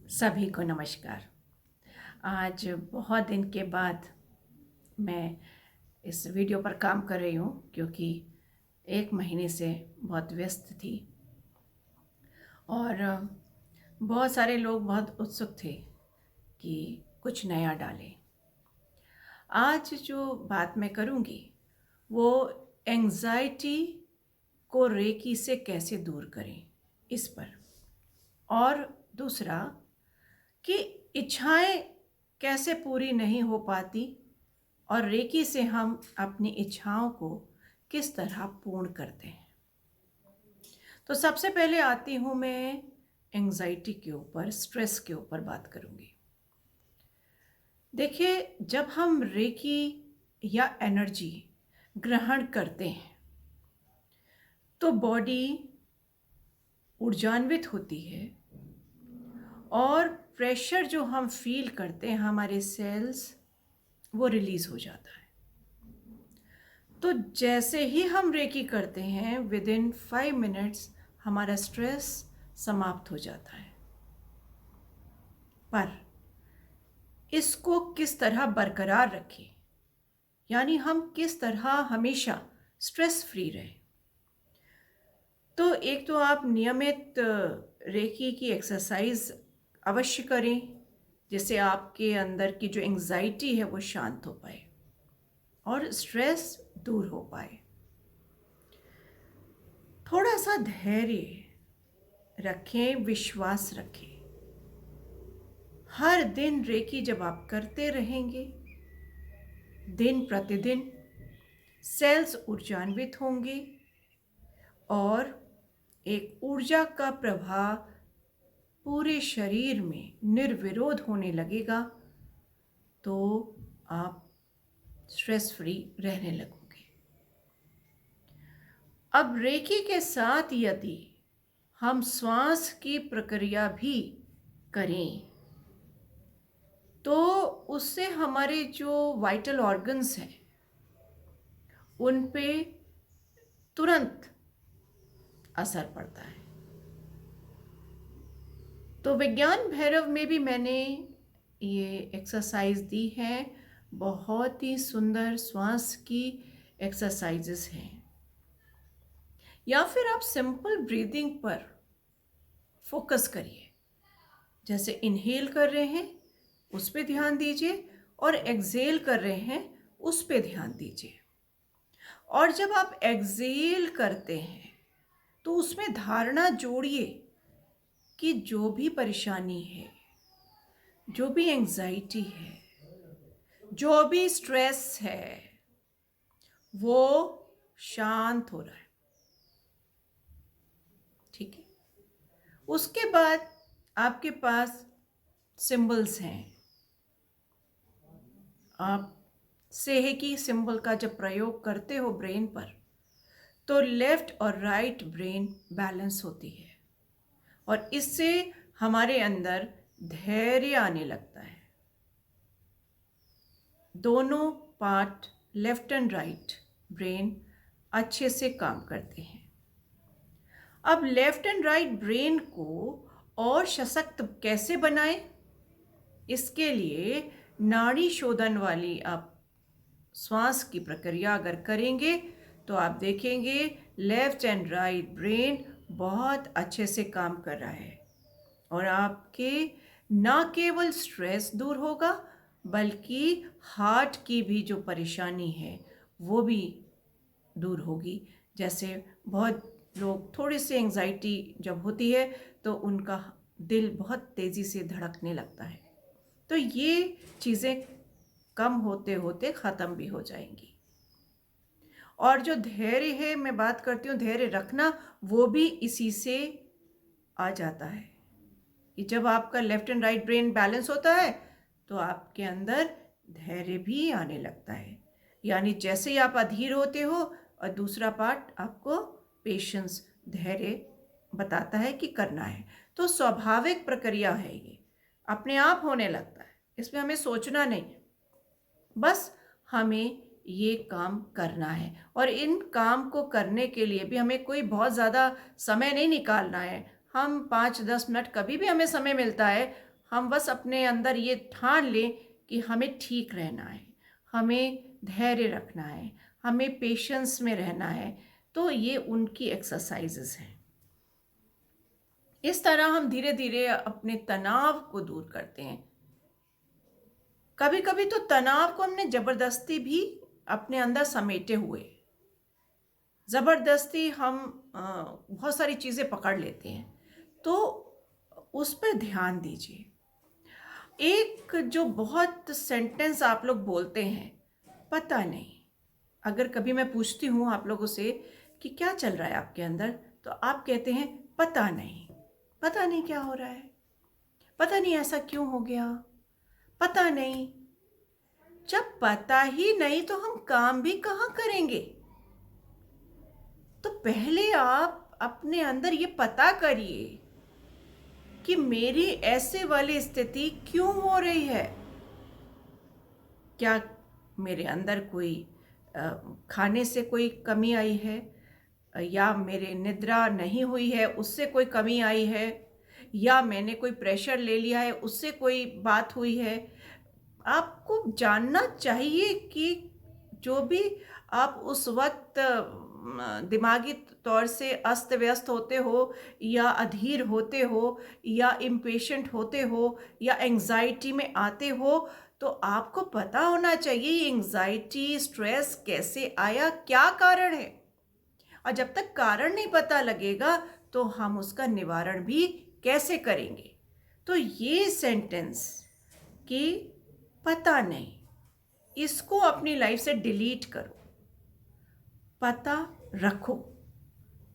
सभी को नमस्कार। आज बहुत दिन के बाद मैं इस वीडियो पर काम कर रही हूँ क्योंकि 1 महीने से बहुत व्यस्त थी और बहुत सारे लोग बहुत उत्सुक थे कि कुछ नया डालें। आज जो बात मैं करूँगी वो एंग्ज़ाइटी को रेकी से कैसे दूर करें इस पर, और दूसरा कि इच्छाएं कैसे पूरी नहीं हो पाती और रेकी से हम अपनी इच्छाओं को किस तरह पूर्ण करते हैं। तो सबसे पहले आती हूँ मैं एंग्जाइटी के ऊपर, स्ट्रेस के ऊपर बात करूँगी। देखिए, जब हम रेकी या एनर्जी ग्रहण करते हैं तो बॉडी ऊर्जान्वित होती है और प्रेशर जो हम फील करते हैं हमारे सेल्स वो रिलीज हो जाता है। तो जैसे ही हम रेकी करते हैं विद इन 5 मिनट्स हमारा स्ट्रेस समाप्त हो जाता है। पर इसको किस तरह बरकरार रखें, यानी हम किस तरह हमेशा स्ट्रेस फ्री रहें। तो एक तो आप नियमित रेकी की एक्सरसाइज अवश्य करें जिससे आपके अंदर की जो एंग्जाइटी है वो शांत हो पाए और स्ट्रेस दूर हो पाए। थोड़ा सा धैर्य रखें, विश्वास रखें। हर दिन रेकी जब आप करते रहेंगे, दिन प्रतिदिन सेल्स ऊर्जान्वित होंगे और एक ऊर्जा का प्रवाह पूरे शरीर में निर्विरोध होने लगेगा, तो आप स्ट्रेस फ्री रहने लगोगे। अब रेकी के साथ यदि हम श्वास की प्रक्रिया भी करें तो उससे हमारे जो वाइटल ऑर्गन्स हैं उन पे तुरंत असर पड़ता है। तो विज्ञान भैरव में भी मैंने ये एक्सरसाइज दी है, बहुत ही सुंदर श्वास की एक्सरसाइजेस हैं। या फिर आप सिंपल ब्रीदिंग पर फोकस करिए, जैसे इनहेल कर रहे हैं उस पे ध्यान दीजिए और एक्सहेल कर रहे हैं उस पे ध्यान दीजिए। और जब आप एक्सहेल करते हैं तो उसमें धारणा जोड़िए कि जो भी परेशानी है, जो भी एंजाइटी है, जो भी स्ट्रेस है, वो शांत हो रहा है। ठीक है। उसके बाद आपके पास सिंबल्स हैं। आप सेहकी सिंबल का जब प्रयोग करते हो ब्रेन पर तो लेफ्ट और राइट ब्रेन बैलेंस होती है और इससे हमारे अंदर धैर्य आने लगता है। दोनों part left and right brain अच्छे से काम करते हैं। अब लेफ्ट एंड राइट ब्रेन को और सशक्त कैसे बनाएं, इसके लिए नाड़ी शोधन वाली आप श्वास की प्रक्रिया अगर करेंगे तो आप देखेंगे लेफ्ट एंड राइट ब्रेन बहुत अच्छे से काम कर रहा है और आपके ना केवल स्ट्रेस दूर होगा बल्कि हार्ट की भी जो परेशानी है वो भी दूर होगी। जैसे बहुत लोग थोड़ी सी एंजाइटी जब होती है तो उनका दिल बहुत तेज़ी से धड़कने लगता है, तो ये चीज़ें कम होते होते ख़त्म भी हो जाएंगी। और जो धैर्य है, मैं बात करती हूँ धैर्य रखना, वो भी इसी से आ जाता है कि जब आपका left and right brain balance होता है तो आपके अंदर धैर्य भी आने लगता है। यानी जैसे ही आप अधीर होते हो और दूसरा पार्ट आपको पेशेंस, धैर्य बताता है कि करना है। तो स्वाभाविक प्रक्रिया है, ये अपने आप होने लगता है, इसमें हमें सोचना नहीं है, बस हमें ये काम करना है। और इन काम को करने के लिए भी हमें कोई बहुत ज़्यादा समय नहीं निकालना है। हम 5-10 मिनट कभी भी हमें समय मिलता है, हम बस अपने अंदर ये ठान लें कि हमें ठीक रहना है, हमें धैर्य रखना है, हमें पेशेंस में रहना है, तो ये उनकी एक्सरसाइजेस हैं। इस तरह हम धीरे धीरे अपने तनाव को दूर करते हैं। कभी कभी तो तनाव को हमने ज़बरदस्ती भी अपने अंदर समेटे हुए, ज़बरदस्ती हम बहुत सारी चीज़ें पकड़ लेते हैं, तो उस पर ध्यान दीजिए। एक जो बहुत सेंटेंस आप लोग बोलते हैं, पता नहीं, अगर कभी मैं पूछती हूँ आप लोगों से कि क्या चल रहा है आपके अंदर, तो आप कहते हैं पता नहीं। पता नहीं क्या हो रहा है, पता नहीं ऐसा क्यों हो गया, पता नहीं। जब पता ही नहीं तो हम काम भी कहाँ करेंगे? तो पहले आप अपने अंदर ये पता करिए कि मेरी ऐसे वाली स्थिति क्यों हो रही है। क्या मेरे अंदर कोई खाने से कोई कमी आई है, या मेरे निद्रा नहीं हुई है उससे कोई कमी आई है, या मैंने कोई प्रेशर ले लिया है उससे कोई बात हुई है। आपको जानना चाहिए कि जो भी आप उस वक्त दिमागी तौर से अस्त व्यस्त होते हो, या अधीर होते हो, या इम्पेशेंट होते हो, या एंजाइटी में आते हो, तो आपको पता होना चाहिए ये एंजाइटी स्ट्रेस कैसे आया, क्या कारण है। और जब तक कारण नहीं पता लगेगा तो हम उसका निवारण भी कैसे करेंगे। तो ये सेंटेंस कि पता नहीं, इसको अपनी लाइफ से डिलीट करो, पता रखो,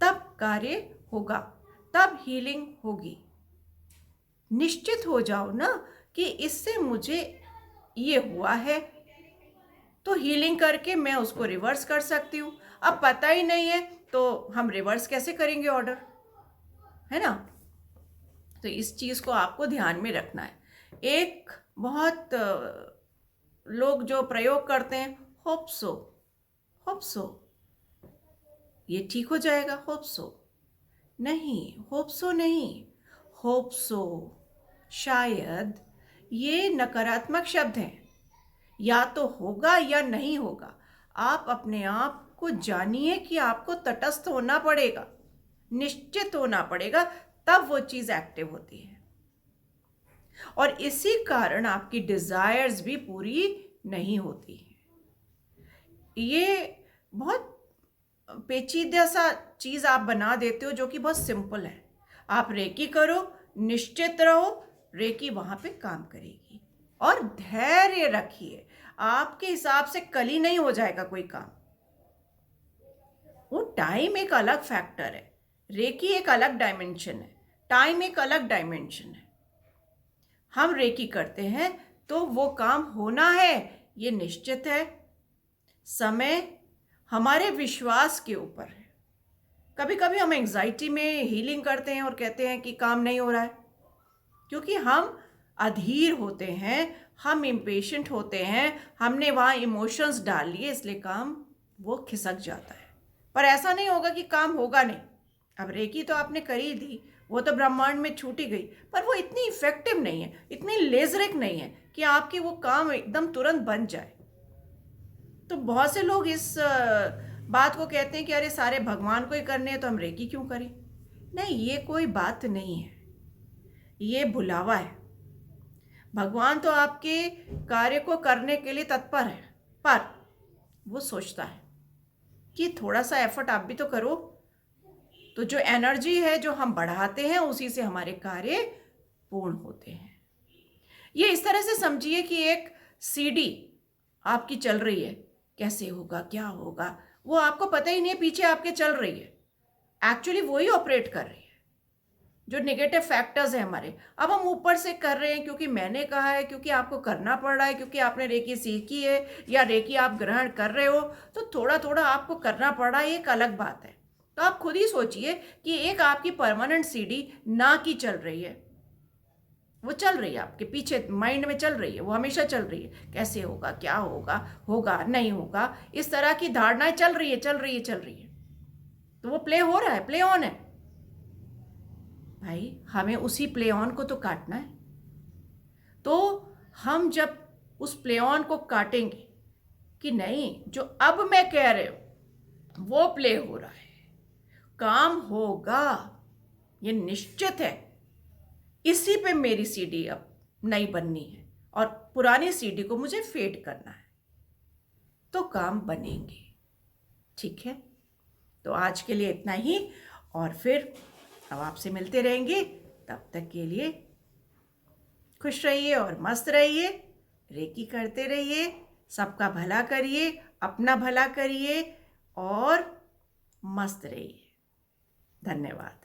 तब कार्य होगा, तब हीलिंग होगी। निश्चित हो जाओ ना कि इससे मुझे ये हुआ है, तो हीलिंग करके मैं उसको रिवर्स कर सकती हूँ। अब पता ही नहीं है तो हम रिवर्स कैसे करेंगे ऑर्डर, है ना। तो इस चीज़ को आपको ध्यान में रखना है। एक बहुत लोग जो प्रयोग करते हैं, होप सो, होप सो ये ठीक हो जाएगा, होप सो नहीं, होप सो नहीं, होप सो शायद, ये नकारात्मक शब्द हैं। या तो होगा या नहीं होगा। आप अपने आप को जानिए कि आपको तटस्थ होना पड़ेगा, निश्चित होना पड़ेगा, तब वो चीज़ एक्टिव होती है। और इसी कारण आपकी डिजायर्स भी पूरी नहीं होती है। ये बहुत पेचीदा सा चीज़ आप बना देते हो जो कि बहुत सिंपल है। आप रेकी करो, निश्चित रहो, रेकी वहाँ पे काम करेगी। और धैर्य रखिए, आपके हिसाब से कल ही नहीं हो जाएगा कोई काम। वो टाइम एक अलग फैक्टर है, रेकी एक अलग डायमेंशन है, टाइम एक अलग डायमेंशन है। हम रेकी करते हैं तो वो काम होना है, ये निश्चित है। समय हमारे विश्वास के ऊपर है। कभी कभी हम एंजाइटी में हीलिंग करते हैं और कहते हैं कि काम नहीं हो रहा है, क्योंकि हम अधीर होते हैं, हम इम्पेशेंट होते हैं, हमने वहाँ इमोशंस डाल लिए, इसलिए काम वो खिसक जाता है। पर ऐसा नहीं होगा कि काम होगा नहीं। अब रेकी तो आपने कर ही दी, वो तो ब्रह्मांड में छूटी गई, पर वो इतनी इफेक्टिव नहीं है, इतनी लेजरिक नहीं है कि आपके वो काम एकदम तुरंत बन जाए। तो बहुत से लोग इस बात को कहते हैं कि अरे सारे भगवान को ही करने हैं तो हम रेकी क्यों करें। नहीं, ये कोई बात नहीं है, ये बुलावा है। भगवान तो आपके कार्य को करने के लिए तत्पर है, पर वो सोचता है कि थोड़ा सा एफर्ट आप भी तो करो। तो जो एनर्जी है जो हम बढ़ाते हैं उसी से हमारे कार्य पूर्ण होते हैं। ये इस तरह से समझिए कि एक सीडी आपकी चल रही है, कैसे होगा क्या होगा वो आपको पता ही नहीं है, पीछे आपके चल रही है, एक्चुअली वही ऑपरेट कर रही है। जो नेगेटिव फैक्टर्स है हमारे, अब हम ऊपर से कर रहे हैं क्योंकि मैंने कहा है, क्योंकि आपको करना पड़ रहा है, क्योंकि आपने रेकी सीखी है या रेकी आप ग्रहण कर रहे हो, तो थोड़ा थोड़ा आपको करना पड़ रहा है, एक अलग बात है। तो आप खुद ही सोचिए कि एक आपकी परमानेंट सीडी ना की चल रही है, वो चल रही है आपके पीछे, माइंड में चल रही है, वो हमेशा चल रही है, कैसे होगा क्या होगा, होगा नहीं होगा, इस तरह की धारणाएं चल रही है चल रही है चल रही है। तो वो प्ले हो रहा है, प्ले ऑन है। भाई हमें उसी प्ले ऑन को तो काटना है। तो हम जब उस प्ले ऑन को काटेंगे कि नहीं, जो अब मैं कह रही हूं वो प्ले हो रहा है, काम होगा, ये निश्चित है। इसी पे मेरी सीडी अब नई बननी है और पुरानी सीडी को मुझे फेड करना है, तो काम बनेंगे। ठीक है, तो आज के लिए इतना ही, और फिर अब आपसे मिलते रहेंगे। तब तक के लिए खुश रहिए और मस्त रहिए, रेकी करते रहिए, सबका भला करिए, अपना भला करिए और मस्त रहिए। धन्यवाद।